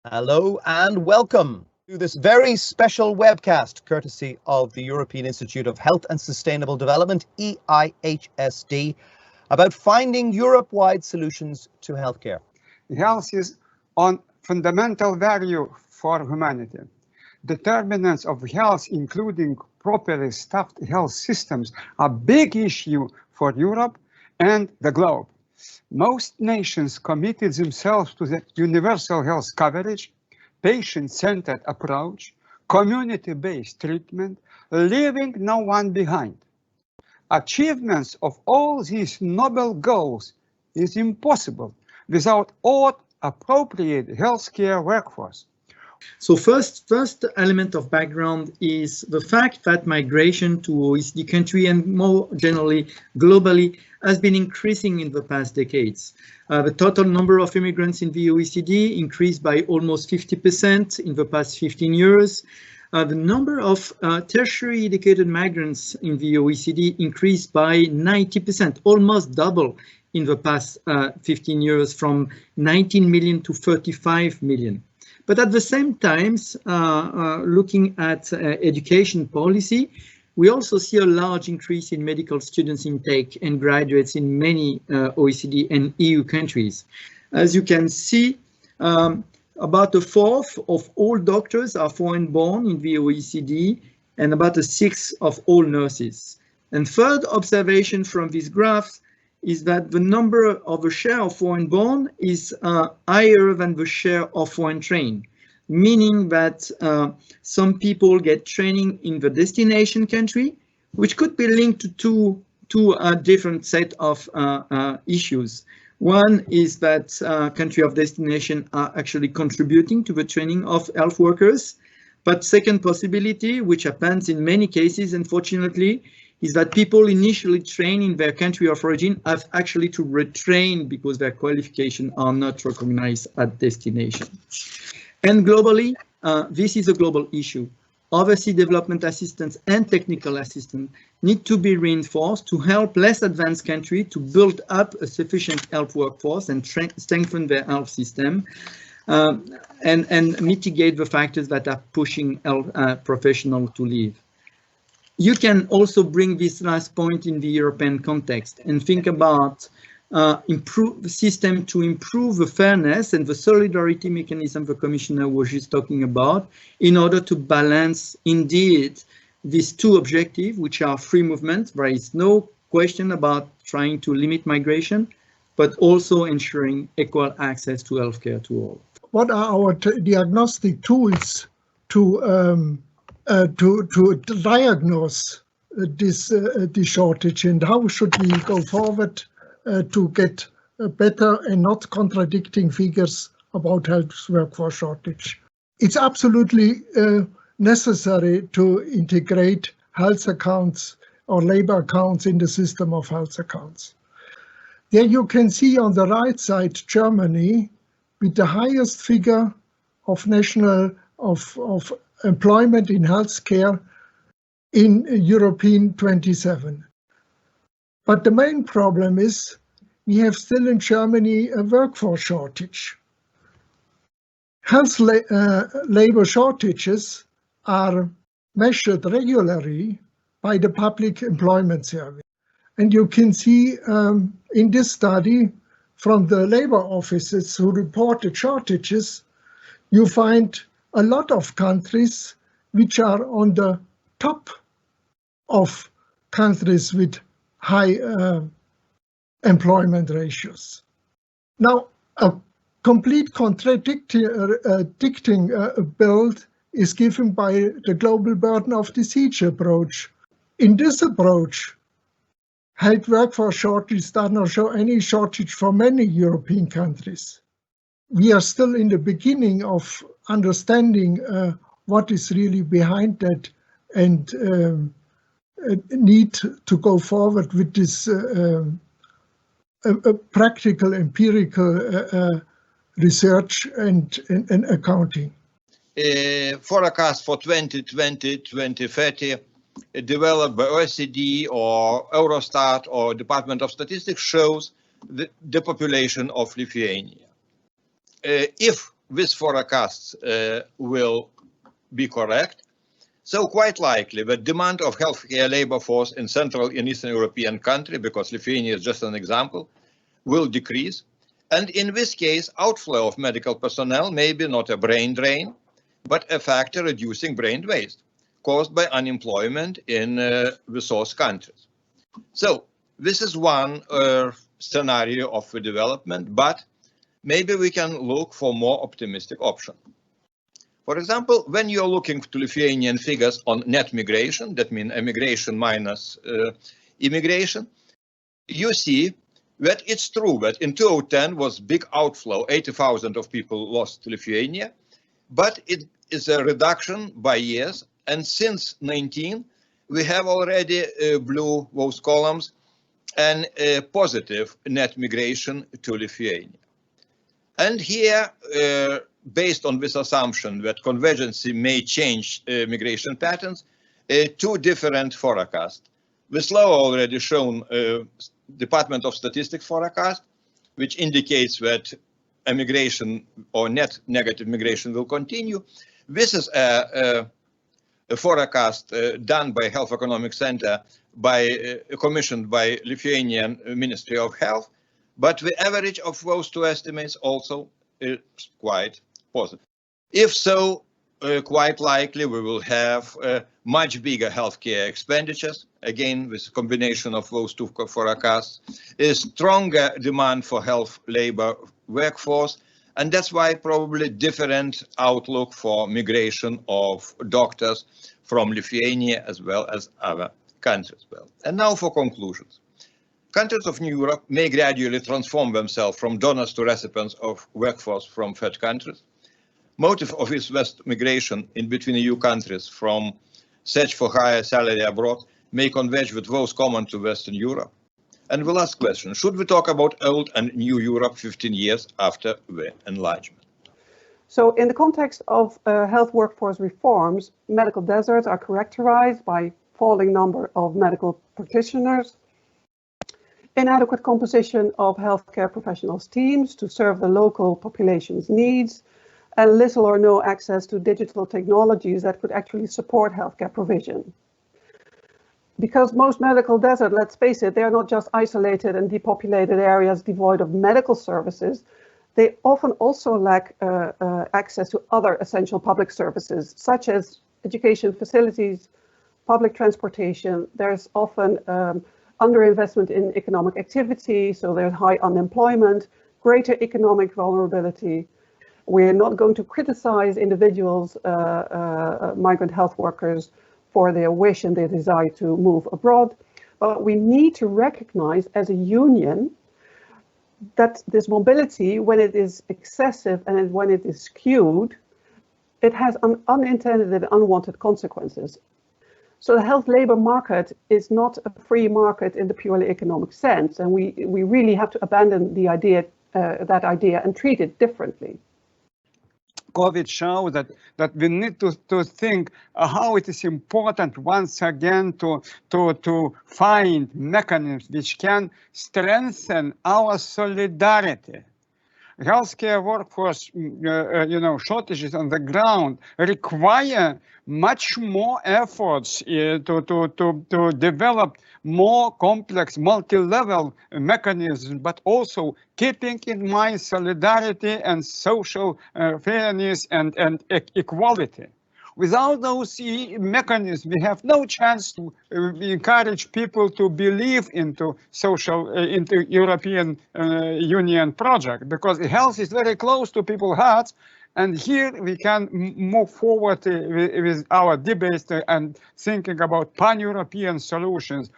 Hello and welcome to this very special webcast courtesy of the European Institute of Health and Sustainable Development, EIHSD, about finding Europe-wide solutions to healthcare. Health is on fundamental value for humanity. Determinants of health, including properly staffed health systems, are a big issue for Europe and the globe. Most nations committed themselves to the universal health coverage, patient-centered approach, community-based treatment, leaving no one behind. Achievements of all these noble goals is impossible without appropriate healthcare workforce. So first element of background is the fact that migration to OECD country and more generally globally has been increasing in the past decades. The total number of immigrants in the OECD increased by almost 50% in the past 15 years. The number of tertiary educated migrants in the OECD increased by 90%, almost double in the past 15 years, from 19 million to 35 million. But at the same time, looking at education policy, we also see a large increase in medical students intake and graduates in many OECD and EU countries. As you can see, about a fourth of all doctors are foreign-born in the OECD, and about a sixth of all nurses. And third observation from these graphs is that the number of a share of foreign-born is higher than the share of foreign-trained, meaning that some people get training in the destination country, which could be linked to a different set of issues. One is that country of destination are actually contributing to the training of health workers. But second possibility, which happens in many cases, unfortunately, is that people initially train in their country of origin have actually to retrain because their qualifications are not recognized at destination. And globally, this is a global issue. Overseas development assistance and technical assistance need to be reinforced to help less advanced countries to build up a sufficient health workforce and strengthen their health system and mitigate the factors that are pushing health professionals to leave. You can also bring this last point in the European context and think about improve the system to improve the fairness and the solidarity mechanism the Commissioner was just talking about in order to balance indeed these two objectives, which are free movement. There is no question about trying to limit migration, but also ensuring equal access to healthcare to all. What are our diagnostic tools to diagnose this shortage, and how should we go forward to get better and not contradicting figures about health workforce shortage? It's absolutely necessary to integrate health accounts or labor accounts in the system of health accounts. There you can see on the right side Germany with the highest figure of national of employment in healthcare in European 27. But the main problem is we have still in Germany a workforce shortage. Health labor shortages are measured regularly by the Public Employment Service. And you can see in this study from the labor offices who reported shortages, you find a lot of countries which are on the top of countries with high employment ratios. Now, a complete contradicting build is given by the global burden of disease approach. In this approach, health workforce shortage does not show any shortage for many European countries. We are still in the beginning of understanding what is really behind that and need to go forward with this practical, empirical research and accounting. Forecast for 2020-2030 developed by OECD or Eurostat or Department of Statistics shows the population of Lithuania. If these forecasts will be correct, so quite likely the demand of healthcare labor force in Central and Eastern European countries, because Lithuania is just an example, will decrease. And in this case, outflow of medical personnel may be not a brain drain, but a factor reducing brain waste caused by unemployment in the source countries. So this is one scenario of the development, but maybe we can look for more optimistic option. For example, when you're looking to Lithuanian figures on net migration, that means emigration minus immigration, you see that it's true that in 2010 was big outflow, 80,000 of people lost to Lithuania, but it is a reduction by years. And since 19, we have already blue those columns and positive net migration to Lithuania. And here, based on this assumption that convergence may change migration patterns, two different forecasts. The slow already shown Department of Statistics forecast, which indicates that immigration or net negative migration will continue. This is a forecast done by Health Economic Center, commissioned by Lithuanian Ministry of Health, but the average of those two estimates also is quite positive. If so, quite likely we will have much bigger healthcare expenditures. Again, with a combination of those two forecasts, a stronger demand for health labor workforce, and that's why probably different outlook for migration of doctors from Lithuania as well as other countries. And now for conclusions. Countries of New Europe may gradually transform themselves from donors to recipients of workforce from third countries. Motive of this West migration in between EU countries from search for higher salary abroad may converge with those common to Western Europe. And the last question, should we talk about old and new Europe 15 years after the enlargement? So in the context of health workforce reforms, medical deserts are characterized by falling number of medical practitioners, inadequate composition of healthcare professionals teams to serve the local population's needs, and little or no access to digital technologies that could actually support healthcare provision. Because most medical deserts, let's face it, they're not just isolated and depopulated areas devoid of medical services, they often also lack access to other essential public services, such as education facilities, public transportation. There's often underinvestment in economic activity, so there's high unemployment, greater economic vulnerability. We're not going to criticize individuals, migrant health workers, for their wish and their desire to move abroad, but we need to recognize as a union that this mobility, when it is excessive and when it is skewed, it has unintended and unwanted consequences. So the health labor market is not a free market in the purely economic sense, and we really have to abandon the idea, that idea, and treat it differently. COVID showed that we need to think how it is important once again to find mechanisms which can strengthen our solidarity. Healthcare workforce, shortages on the ground require much more efforts to develop more complex, multi-level mechanisms, but also keeping in mind solidarity and social fairness and equality. Without those mechanisms, we have no chance to encourage people to believe into into European Union project, because health is very close to people's hearts. And here we can move forward with our debates and thinking about pan-European solutions.